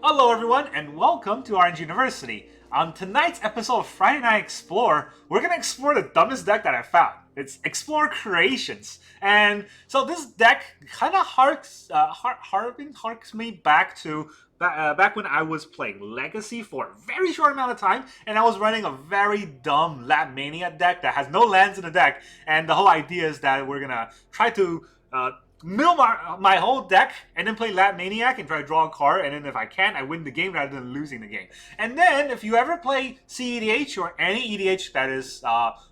Hello everyone and welcome to Orange University. On tonight's episode of Friday Night Explore, we're going to explore the dumbest deck that I found. It's Explore Creations. And so this deck kind of harks me back to back when I was playing Legacy for a very short amount of time, and I was running a very dumb Lab Mania deck that has no lands in the deck, and the whole idea is that we're going to try to mill my whole deck and then play Lab Maniac and try to draw a card, and then if I can, I win the game rather than losing the game. And then if you ever play CEDH or any EDH that is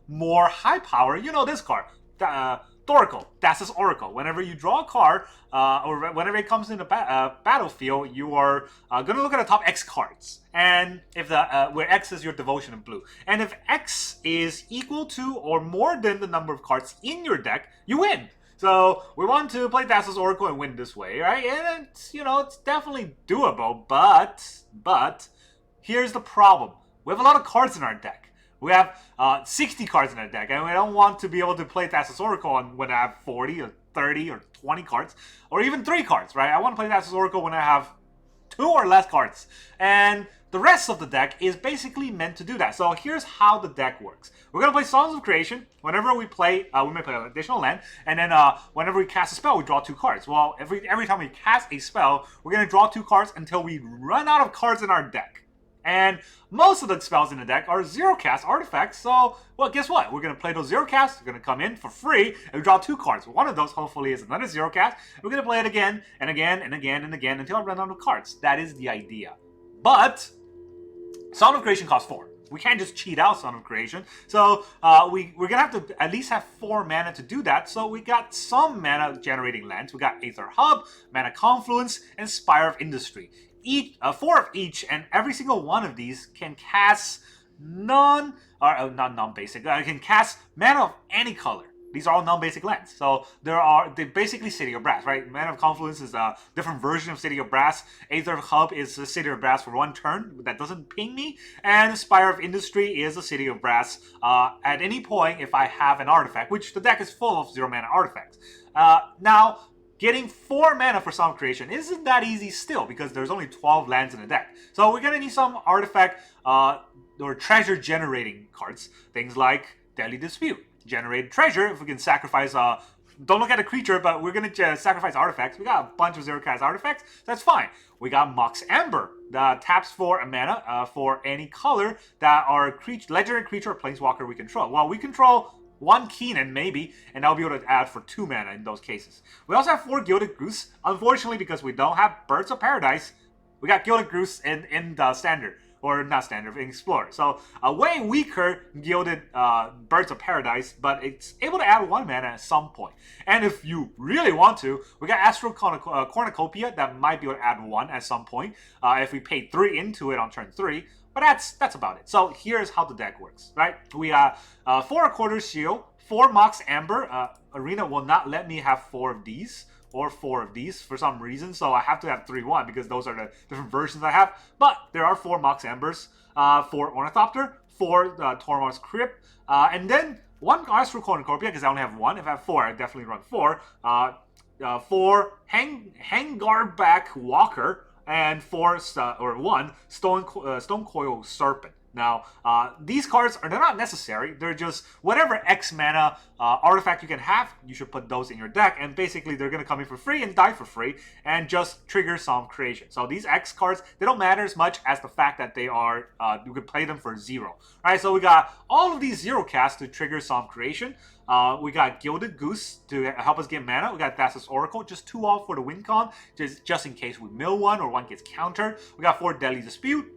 more high power, you know this card, Thassa's Oracle. Whenever you draw a card or whenever it comes into battlefield, you are going to look at the top X cards, and if where X is your devotion in blue, and if X is equal to or more than the number of cards in your deck, you win. So we want to play Thassa's Oracle and win this way, right? And it's, it's definitely doable, but here's the problem. We have a lot of cards in our deck. We have 60 cards in our deck, and we don't want to be able to play Thassa's Oracle when I have 40 or 30 or 20 cards, or even 3 cards, right? I want to play Thassa's Oracle when I have 2 or less cards. And the rest of the deck is basically meant to do that. So here's how the deck works. We're going to play Songs of Creation. Whenever we play, we may play an additional land. And then whenever we cast a spell, we draw 2 cards. Well, every time we cast a spell, we're going to draw 2 cards until we run out of cards in our deck. And most of the spells in the deck are 0-cast artifacts. So, well, guess what? We're going to play those 0-casts. They're going to come in for free. And we draw 2 cards. One of those, hopefully, is another 0-cast. We're going to play it again and again and again and again until I run out of cards. That is the idea. But Song of Creation costs 4. We can't just cheat out Song of Creation. So we're going to have to at least have 4 mana to do that. So we got some mana generating lands. We got Aether Hub, Mana Confluence, and Spire of Industry. 4 of each, and every single one of these can cast not non-basic. Can cast mana of any color. These are all non-basic lands. So they're basically City of Brass, right? Mana of Confluence is a different version of City of Brass. Aether Hub is a City of Brass for 1 turn. That doesn't ping me. And Spire of Industry is a City of Brass at any point if I have an artifact, which the deck is full of 0 mana artifacts. Now, getting 4 mana for Song of Creation isn't that easy still, because there's only 12 lands in the deck. So we're going to need some artifact or treasure generating cards. Things like Deadly Dispute. Generate treasure if we can sacrifice don't look at a creature, but we're going to sacrifice artifacts. We got a bunch of 0-cast artifacts. That's fine. We got Mox Amber that taps for a mana for any color that are legendary creature or planeswalker we control. Well, we control 1 Keenan, maybe, and I'll be able to add for 2 mana in those cases. We also have 4 Gilded Goose. Unfortunately, because we don't have Birds of Paradise, we got Gilded Goose in the standard. Or not standard, in Explorer. So a way weaker Gilded Birds of Paradise, but it's able to add 1 mana at some point. And if you really want to, we got Astral Cornucopia that might be able to add 1 at some point if we pay 3 into it on turn 3. But that's about it. So here's how the deck works, right? We got 4 Quarter Shield, 4 Mox Amber. Arena will not let me have 4 of these. Or 4 of these for some reason, so I have to have 3-1 because those are the different versions I have. But there are 4 Mox Ambers, 4 Ornithopter, 4 Tormod's Crypt, and then 1 Astral Cornucopia because I only have 1. If I have 4, I definitely run 4. 4 Hangarback Walker, and 1 Stonecoil Serpent. Now, these cards they're not necessary. They're just whatever X mana artifact you can have, you should put those in your deck. And basically, they're going to come in for free and die for free and just trigger Song of Creation. So these X cards, they don't matter as much as the fact that they are, you can play them for 0. All right, so we got all of these 0-casts to trigger Song of Creation. We got Gilded Goose to help us get mana. We got Thassa's Oracle, just 2 off for the win con, just in case we mill 1 or 1 gets countered. We got 4 Deadly Dispute.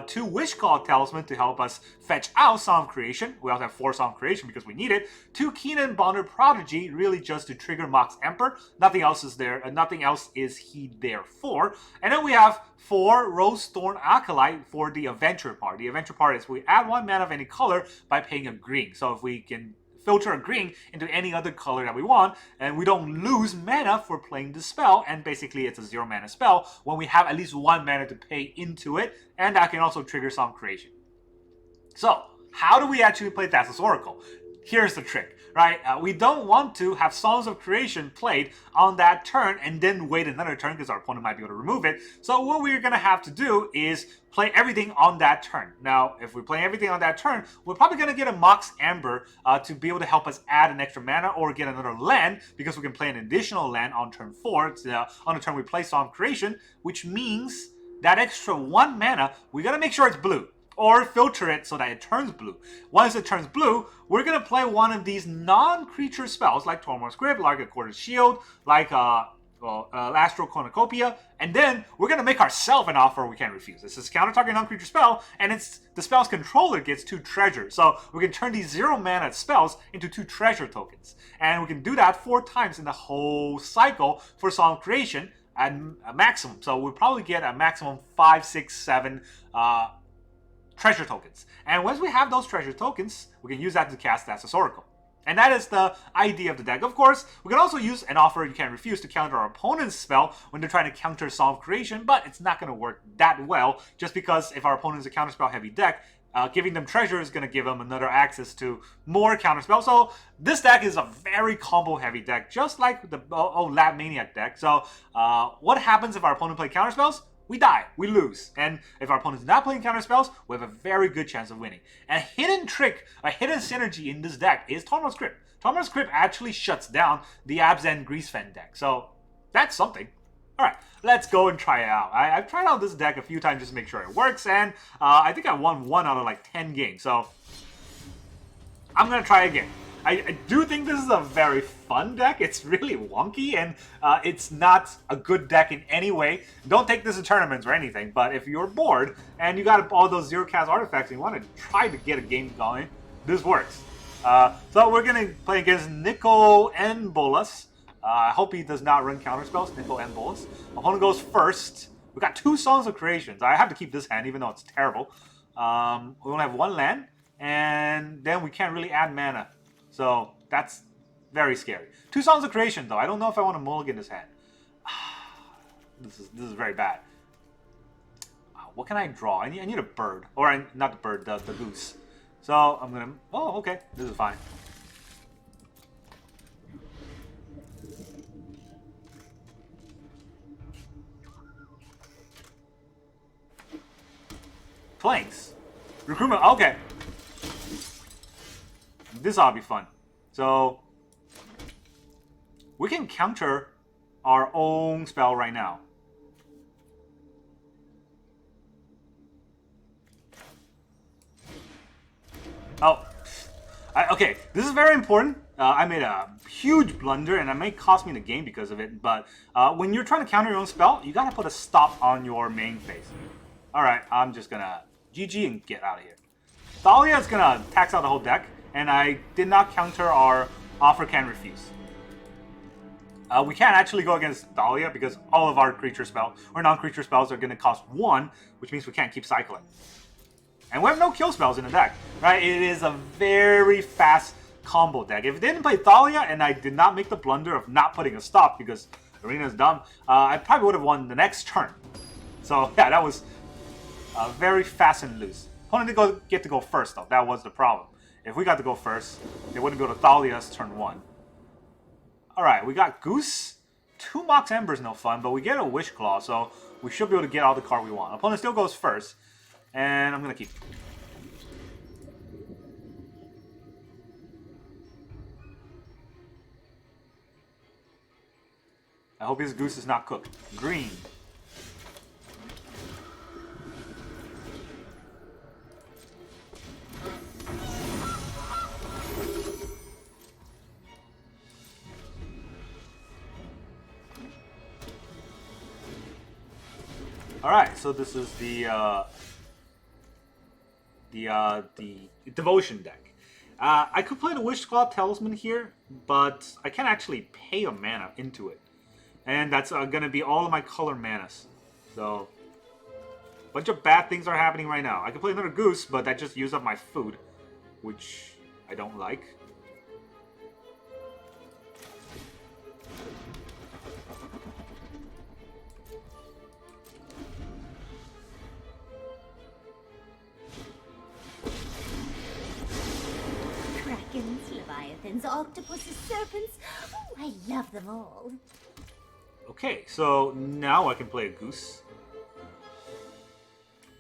2 Wish Call Talisman to help us fetch out Song of Creation. We also have 4 Song of Creation because we need it. 2 Keenan Bonded Prodigy, really just to trigger Mox Amber. Nothing else is there. Nothing else is he there for. And then we have 4 Rosethorn Acolyte for the Adventure part. The Adventure part is we add 1 mana of any color by paying a green. So if we can filter a green into any other color that we want, and we don't lose mana for playing the spell, and basically it's a 0 mana spell when we have at least 1 mana to pay into it, and that can also trigger Song of Creation. So, how do we actually play Thassa's Oracle? Here's the trick, right? We don't want to have Songs of Creation played on that turn and then wait another turn because our opponent might be able to remove it. So what we're going to have to do is play everything on that turn. Now, if we play everything on that turn, we're probably going to get a Mox Amber to be able to help us add an extra mana or get another land, because we can play an additional land on turn 4. On the turn we play Song of Creation, which means that extra 1 mana, we got to make sure it's blue, or filter it so that it turns blue. Once it turns blue, we're going to play one of these non-creature spells like Tormod's Crypt, like a Quarter's Shield, like Astral Cornucopia, and then we're going to make ourselves an offer we can't refuse. This is counter-target non-creature spell, and it's the spell's controller gets 2 treasures. So we can turn these 0-mana spells into 2 treasure tokens. And we can do that 4 times in the whole cycle for Song of Creation at a maximum. So we'll probably get a maximum 5, 6, 7 treasure tokens. And once we have those treasure tokens, we can use that to cast Thassa's Oracle. And that is the idea of the deck. Of course, we can also use an offer you can't refuse to counter our opponent's spell when they're trying to counter Song of Creation, but it's not going to work that well, just because if our opponent is a counterspell heavy deck, giving them treasure is going to give them another access to more counterspell. So this deck is a very combo heavy deck, just like the Lab Maniac deck. So what happens if our opponent plays counterspells? We die, we lose. And if our opponent is not playing counterspells, we have a very good chance of winning. A hidden trick, a hidden synergy in this deck is Tormod's Crypt. Tormod's Crypt actually shuts down the Abzan Greasefen deck. So that's something. Alright, let's go and try it out. I've tried out this deck a few times just to make sure it works, and I think I won 1 out of like 10 games. So I'm going to try again. I do think this is a very fun deck. It's really wonky, and it's not a good deck in any way. Don't take this to tournaments or anything, but if you're bored and you got all those zero-cast artifacts and you want to try to get a game going, this works. So we're going to play against Nicol and Bolas. I hope he does not run counterspells, Nicol and Bolas. Opponent goes first. We got 2 Songs of Creations. I have to keep this hand, even though it's terrible. We only have 1 land, and then we can't really add mana. So that's very scary. 2 Songs of Creation, though. I don't know if I want to mulligan this hand. This is very bad. What can I draw? I need a bird. Or not the bird, the goose. So I'm going to... Oh, okay. This is fine. Planks. Recruitment. Okay. This ought to be fun. So we can counter our own spell right now. Okay, this is very important. I made a huge blunder, and it may cost me the game because of it. But when you're trying to counter your own spell, you gotta put a stop on your main phase. All right, I'm just gonna GG and get out of here. Thalia is gonna tax out the whole deck. And I did not counter our offer can refuse. We can't actually go against Thalia because all of our creature spells or non-creature spells are going to cost 1, which means we can't keep cycling. And we have no kill spells in the deck, right? It is a very fast combo deck. If it didn't play Thalia and I did not make the blunder of not putting a stop because Arena is dumb, I probably would have won the next turn. So yeah, that was very fast and loose. Opponent didn't get to go first though. That was the problem. If we got to go first, they wouldn't go to Thalia's turn 1. Alright, we got Goose. 2 Mox Amber is no fun, but we get a Wish Claw, so we should be able to get all the card we want. Opponent still goes first, and I'm going to keep. I hope his Goose is not cooked. Green. Alright, so this is the Devotion deck. I could play the Wish Claw Talisman here, but I can't actually pay a mana into it. And that's going to be all of my color manas. So, a bunch of bad things are happening right now. I could play another Goose, but that just used up my food, which I don't like. Kraken's Leviathan. Leviathans, octopuses, serpents. Oh, I love them all. Okay, so now I can play a Goose.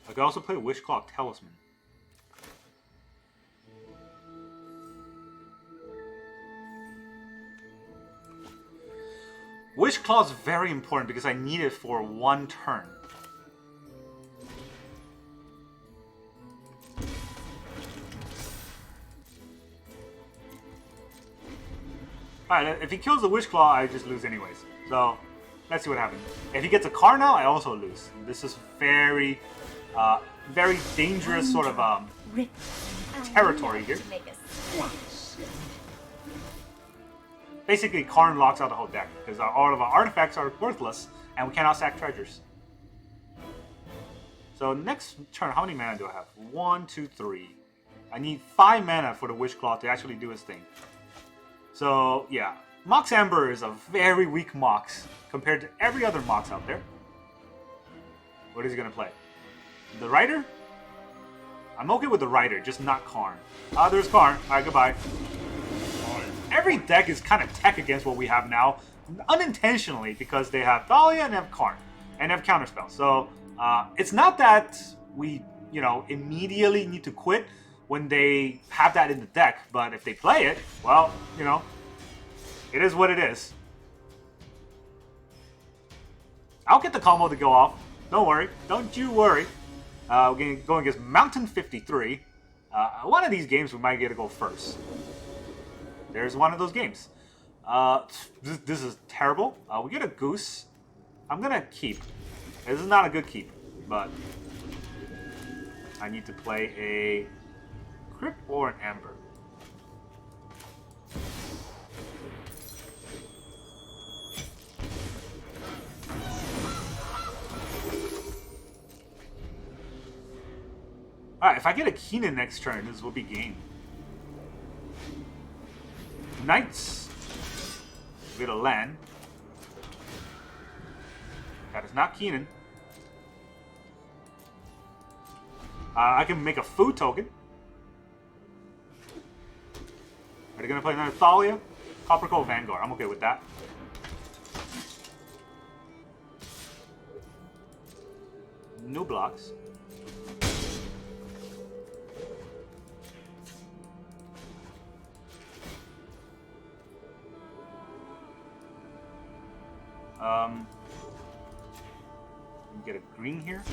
I can also play Wishclaw Talisman. Wishclaw is very important because I need it for one turn. Alright, if he kills the Wishclaw, I just lose anyways. So, let's see what happens. If he gets a Karn now, I also lose. This is very dangerous sort of territory here. Basically, Karn locks out the whole deck because all of our artifacts are worthless and we cannot sack treasures. So next turn, how many mana do I have? 1, 2, 3. I need 5 mana for the Wishclaw to actually do his thing. So yeah, Mox Amber is a very weak Mox compared to every other Mox out there. What is he gonna play? The Rider? I'm okay with the Rider, just not Karn. Ah, there's Karn. Alright, goodbye. Every deck is kind of tech against what we have now, unintentionally, because they have Thalia and they have Karn, and they have counterspell. So it's not that we, immediately need to quit when they have that in the deck, but if they play it, well, it is what it is. I'll get the combo to go off. Don't worry. Don't you worry. We're going to go against Mountain 53. One of these games we might get to go first. There's one of those games. This is terrible. We get a Goose. I'm going to keep. This is not a good keep, but I need to play a Crypt or an Amber. Alright, if I get a Keenan next turn, this will be game. Knights. We get a land. That is not Keenan. I can make a food token. Are they going to play another Thalia? Coppercoat Vanguard. I'm okay with that. No blocks. Get a green here.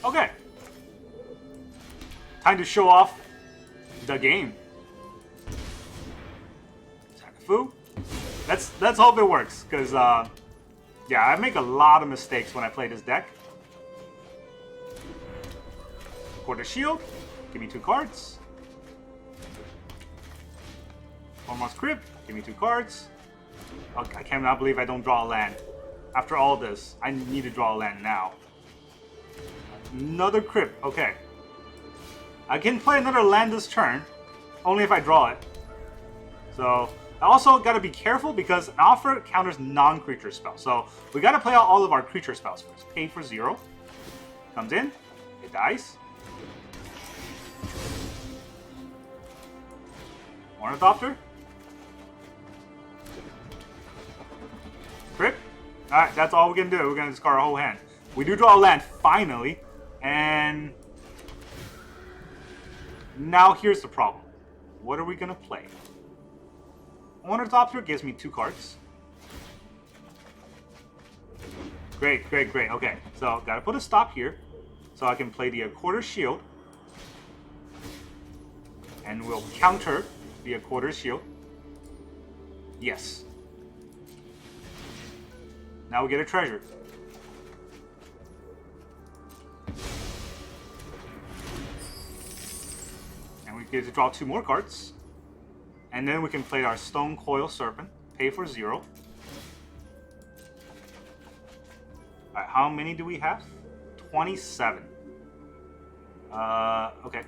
Okay. Time to show off the game. Fu. Let's hope it works, because yeah, I make a lot of mistakes when I play this deck. Quarter Shield. Give me 2 cards. Tormod's Crypt. Give me 2 cards. Okay, I cannot believe I don't draw a land. After all this, I need to draw a land now. Another Crypt. Okay. I can play another land this turn, only if I draw it. So, I also gotta be careful because an offer counters non-creature spells. So, we gotta play out all of our creature spells first. Pay for 0. Comes in. It dies. Ornithopter. Crypt. Alright, that's all we're gonna do. We're gonna discard our whole hand. We do draw a land, finally. And now here's the problem. What are we gonna play? Ornithopter gives me 2 cards. Great. Okay, so gotta put a stop here. So I can play the Quarter Shield. And we'll counter the Quarter Shield. Yes. Now we get a treasure. And we get to draw 2 more cards. And then we can play our Stonecoil Serpent. Pay for 0. Alright, how many do we have? 27. Okay.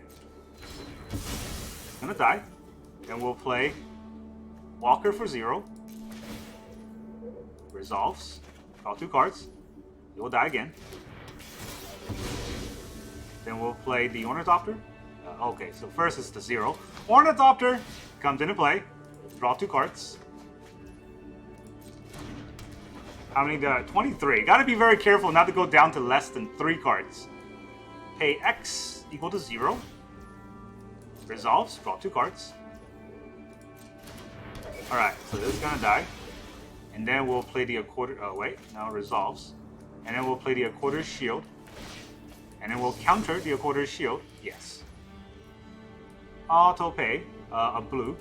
Gonna die. Then we'll play Walker for 0. Resolves. Draw 2 cards. He will die again. Then we'll play the Ornithopter. Okay, so first is the 0. Ornithopter comes into play. Draw 2 cards. How many did I? 23. Gotta be very careful not to go down to less than 3 cards. Pay X equal to 0. Resolves. Draw 2 cards. Alright, so this is gonna die. And then we'll play the Quarter. Oh, wait. Now it resolves. And then we'll play the Quarter Shield. And then we'll counter the Quarter Shield. Yes. Auto pay a blue.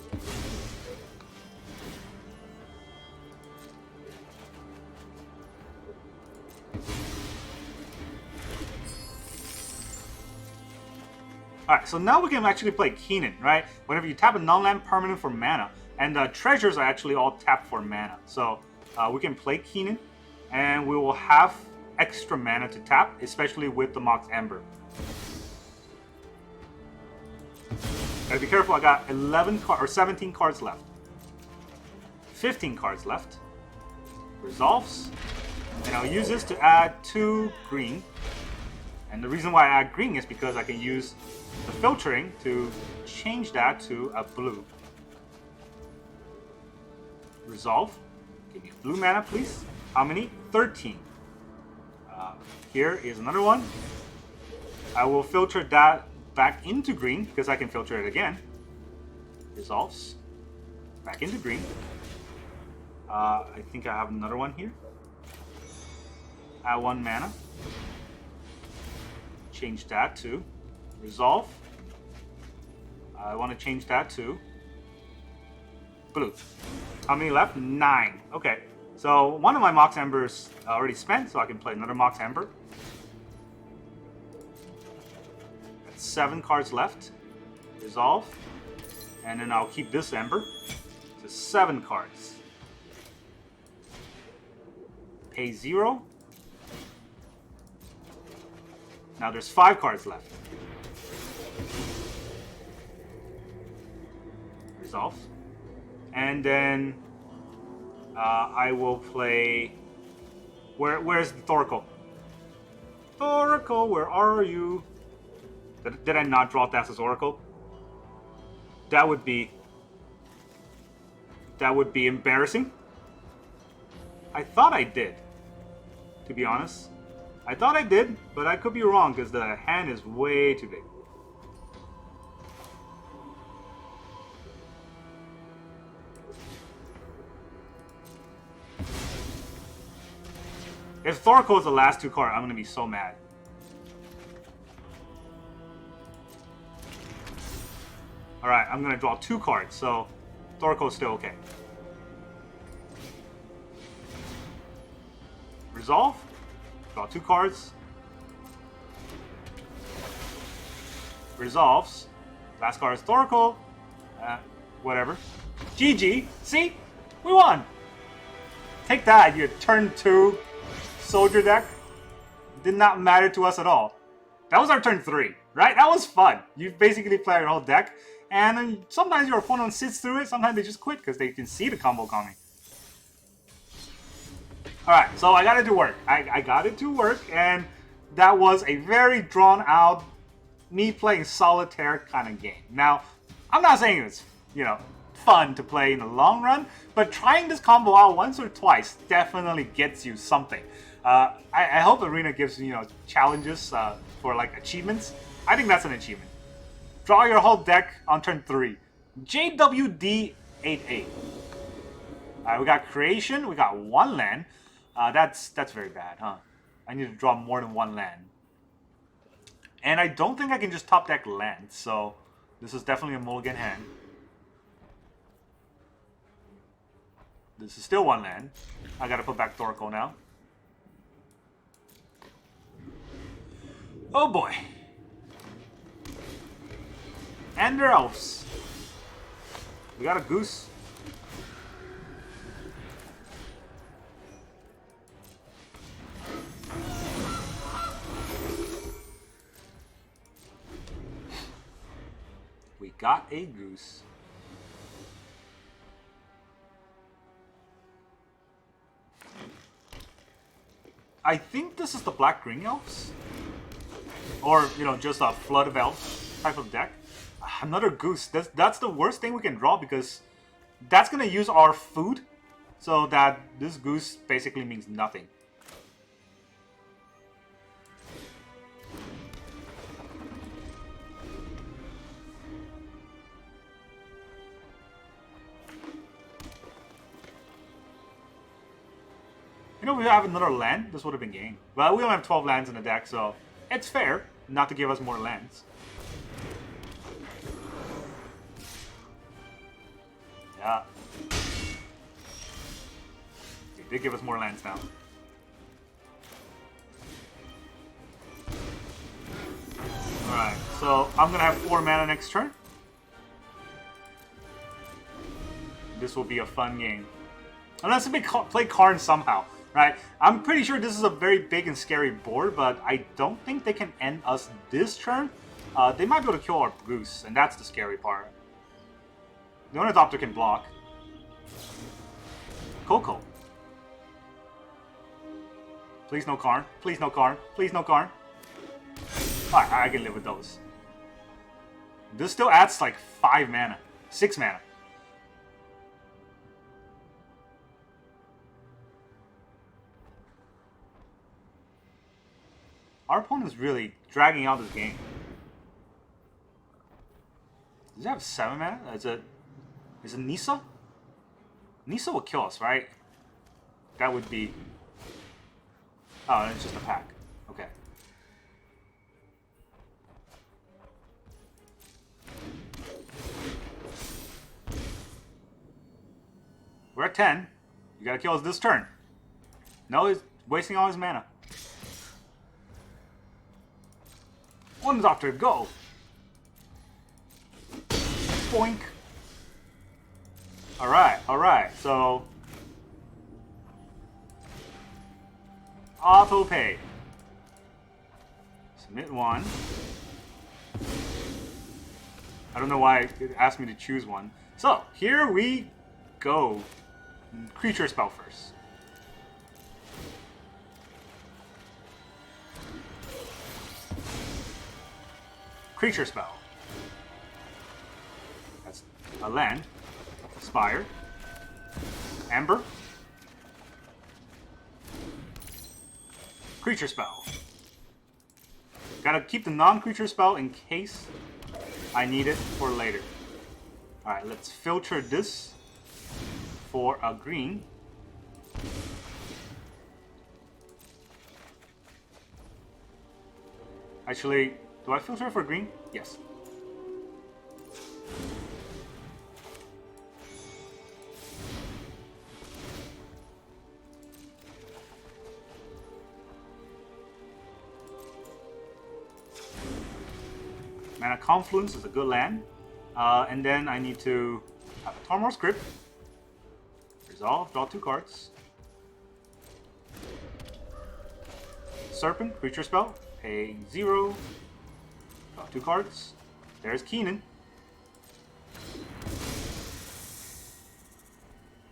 Alright, so now we can actually play Keenan, right? Whenever you tap a non-land permanent for mana, and treasures are actually all tapped for mana. So we can play Keenan, and we will have extra mana to tap, especially with the Mox Amber. Gotta be careful, I got 17 cards left. 15 cards left. Resolves. And I'll use this to add 2 green. And the reason why I add green is because I can use the filtering to change that to a blue. Resolve. Give me a blue mana, please. How many? 13. Here is another one. I will filter that back into green because I can filter it again. Resolves. Back into green. I think I have another one here. Add 1 mana. Change that to resolve. I want to change that to blue. How many left? 9. Okay. So one of my Mox Ambers already spent, so I can play another Mox Amber. That's 7 cards left. Resolve. And then I'll keep this Ember to 7 cards. Pay 0. Now there's 5 cards left. Resolve. And then I will play... Where's the Thoracle? Thoracle, where are you? Did I not draw Thassa's Oracle? That would be embarrassing. I thought I did, to be honest. I thought I did, but I could be wrong because the hand is way too big. If Thoracle is the last 2 cards, I'm going to be so mad. Alright, I'm going to draw 2 cards, so Thoracle is still okay. Resolve. Draw 2 cards. Resolves. Last card is Thoracle. Whatever. GG. See? We won! Take that, you turn 2 soldier deck. Did not matter to us at all. That was our turn 3, right? That was fun. You basically play your whole deck, and then sometimes your opponent sits through it, sometimes they just quit because they can see the combo coming. Alright, so I got it to work. I got it to work, and that was a very drawn out, me playing solitaire kind of game. Now, I'm not saying it's, fun to play in the long run, but trying this combo out once or twice definitely gets you something. I hope Arena gives challenges for like achievements. I think that's an achievement. Draw your whole deck on turn 3. JWD88. We got creation. We got 1 land. That's very bad, huh? I need to draw more than 1 land. And I don't think I can just top deck land, so this is definitely a mulligan hand. This is still 1 land. I gotta put back Thoracle now. Oh boy. And their elves. We got a goose. We got a goose. I think this is the black green elves. Or, just a flood of elves. type of deck. Another goose. That's the worst thing we can draw because that's gonna use our food, so that this goose basically means nothing. You know, we have another land. This would have been game. Well, we only have 12 lands in the deck, so it's fair not to give us more lands. Yeah. They did give us more lands now. Alright, so I'm gonna have 4 mana next turn. This will be a fun game. Unless we play Karn somehow, right? I'm pretty sure this is a very big and scary board, but I don't think they can end us this turn. They might be able to kill our Goose, and that's the scary part. The Ornithopter can block. Coco. Please no Karn. Please no Karn. Please no Karn. Alright, I can live with those. This still adds like 5 mana. 6 mana. Our opponent is really dragging out this game. Does it have 7 mana? Is it Nissa? Nissa will kill us, right? That would be... Oh, it's just a pack. Okay. We're at 10. You gotta kill us this turn. No, he's wasting all his mana. Ornithopter, go! Boink! Alright, so... Auto pay. Submit 1. I don't know why it asked me to choose one. So, here we go. Creature spell first. Creature spell. That's a land. Spire. Amber. Creature spell. Gotta keep the non-creature spell in case I need it for later. Alright, let's filter this for a green. Actually, do I filter for green? Yes. Mana Confluence is a good land. And then I need to have a Tormod Crypt. Resolve, draw 2 cards. Serpent, creature spell. Pay 0. Draw 2 cards. There's Keenan.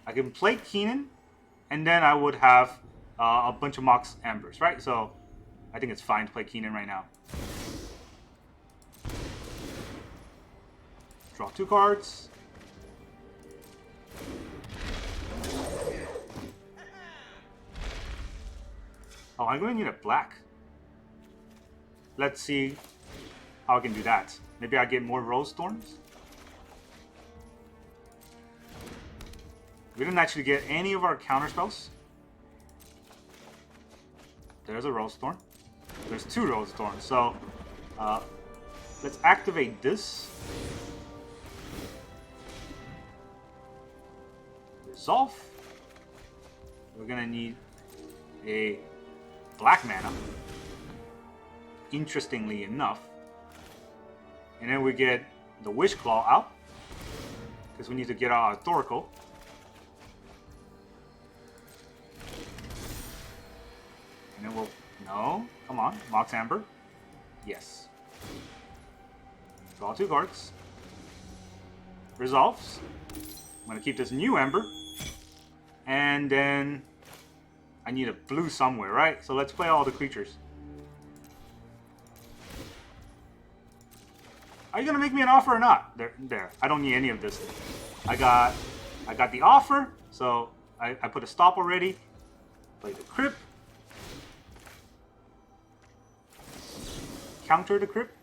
I can play Keenan, and then I would have a bunch of Mox Ambers, right? So I think it's fine to play Keenan right now. Draw 2 cards. Oh, I'm going to need a black. Let's see how I can do that. Maybe I get more Rosethorns. We didn't actually get any of our counter spells. There's a Rosethorn. There's 2 Rosethorns. So let's activate this. Resolve. We're gonna need a black mana, interestingly enough. And then we get the Wish Claw out, because we need to get our Thoracle. And then we'll... No, come on. Mox Amber. Yes. Draw 2 cards. Resolves. I'm going to keep this new Ember. And then I need a blue somewhere, right? So let's play all the creatures. Are you gonna make me an offer or not? There. I don't need any of this. I got the offer, so I put a stop already. Play the Crypt. Counter the Crypt.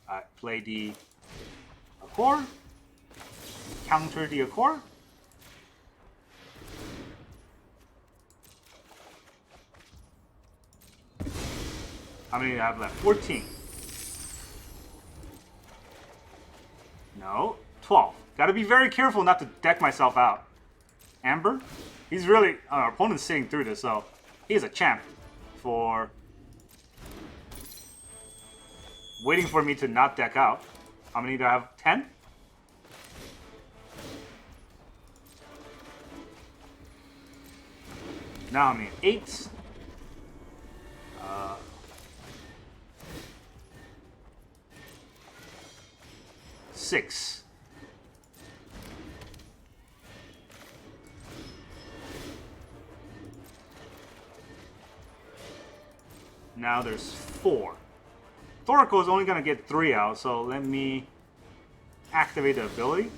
I play the Accord. Counter the Accord. How many do I have left? 14. No, 12. Gotta be very careful not to deck myself out. Amber? He's really... our opponent's sitting through this, so he's a champ for waiting for me to not deck out. How many do I have? 10? Now how many? 8. 6. Now there's 4. Thoracle is only going to get 3 out, so let me activate the ability.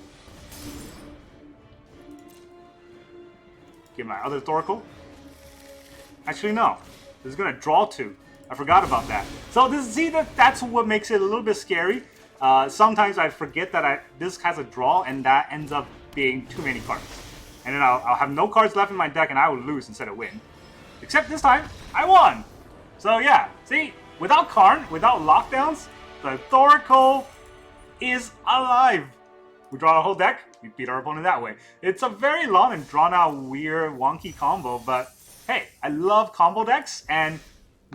Get my other Thoracle. Actually, no. This is going to draw 2. I forgot about that. So that's what makes it a little bit scary. Sometimes I forget that this has a draw, and that ends up being too many cards. And then I'll have no cards left in my deck, and I will lose instead of win. Except this time, I won! So yeah, see, without Karn, without lockdowns, the Thoracle is alive! We draw a whole deck, we beat our opponent that way. It's a very long and drawn-out, weird, wonky combo, but hey, I love combo decks, and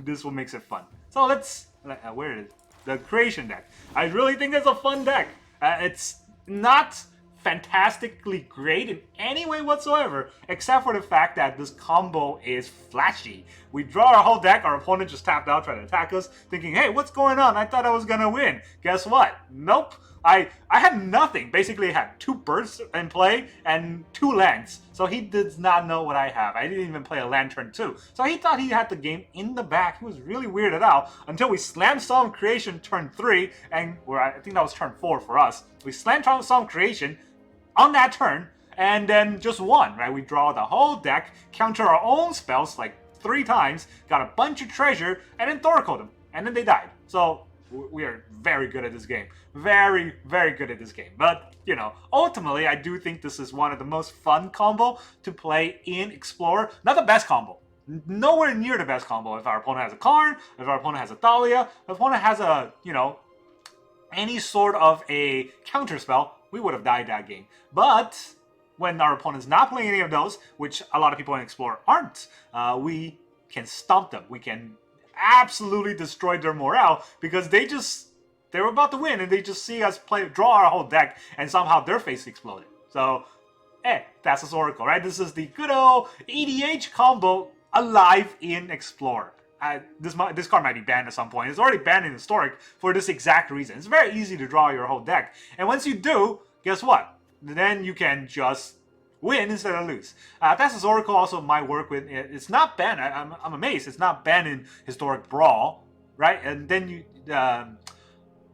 this what makes it fun. So let's... where is it? The creation deck. I really think it's a fun deck. It's not fantastically great in any way whatsoever, except for the fact that this combo is flashy. We draw our whole deck, our opponent just tapped out trying to attack us, thinking, hey, what's going on? I thought I was gonna win. Guess what? Nope. I had nothing. Basically, I had 2 birds in play and 2 lands. So he does not know what I have. I didn't even play a land turn 2. So he thought he had the game in the back. He was really weirded out until we slammed Solemn Creation turn 3, and I think that was turn 4 for us. We slammed Solemn Creation on that turn, and then just won, right? We draw the whole deck, counter our own spells like 3 times, got a bunch of treasure, and then Thoracle them. And then they died. So we are very good at this game. Very, very good at this game. But, you know, ultimately, I do think this is one of the most fun combo to play in Explorer. Not the best combo. Nowhere near the best combo. If our opponent has a Karn, if our opponent has a Thalia, if our opponent has a, you know, any sort of a counter spell, we would have died that game. But when our opponent's not playing any of those, which a lot of people in Explorer aren't, we can stomp them. We can absolutely destroy their morale because they were about to win and they just see us draw our whole deck and somehow their face exploded. So, Thassa's Oracle, right? This is the good old EDH combo alive in Explorer. This card might be banned at some point. It's already banned in Historic for this exact reason. It's very easy to draw your whole deck. And once you do, guess what? Then you can just win instead of lose. Thassa's Oracle also might work with... It's not banned. I'm amazed. It's not banned in Historic Brawl, right? And then you...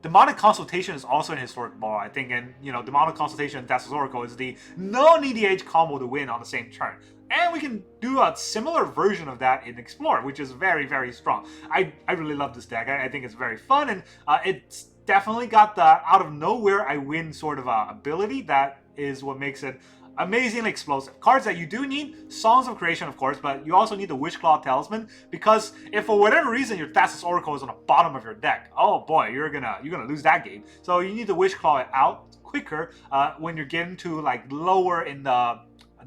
Demonic Consultation is also in Historic Brawl, I think. And, you know, Demonic Consultation and Thassa's Oracle is the non-EDH combo to win on the same turn. And we can do a similar version of that in Explorer, which is very, very strong. I really love this deck. I think it's very fun, and it's definitely got the out-of-nowhere I win sort of ability. That is what makes it amazingly explosive. Cards that you do need, Songs of Creation, of course, but you also need the Witchclaw Talisman, because if for whatever reason your Thassa's Oracle is on the bottom of your deck, oh boy, you're gonna lose that game. So you need the Witchclaw out quicker when you're getting to like lower in the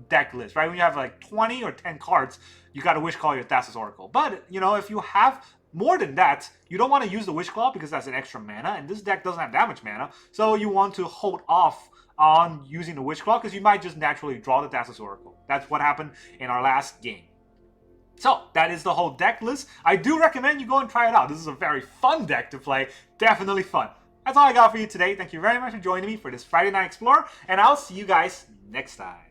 deck list, right? When you have like 20 or 10 cards, you got to Witchclaw your Thassa's Oracle. But, you know, if you have more than that, you don't want to use the Witchclaw because that's an extra mana, and this deck doesn't have that much mana, so you want to hold off on using the Witchclaw because you might just naturally draw the Thassa's Oracle. That's what happened in our last game. So, that is the whole deck list. I do recommend you go and try it out. This is a very fun deck to play. Definitely fun. That's all I got for you today. Thank you very much for joining me for this Friday Night Explorer, and I'll see you guys next time.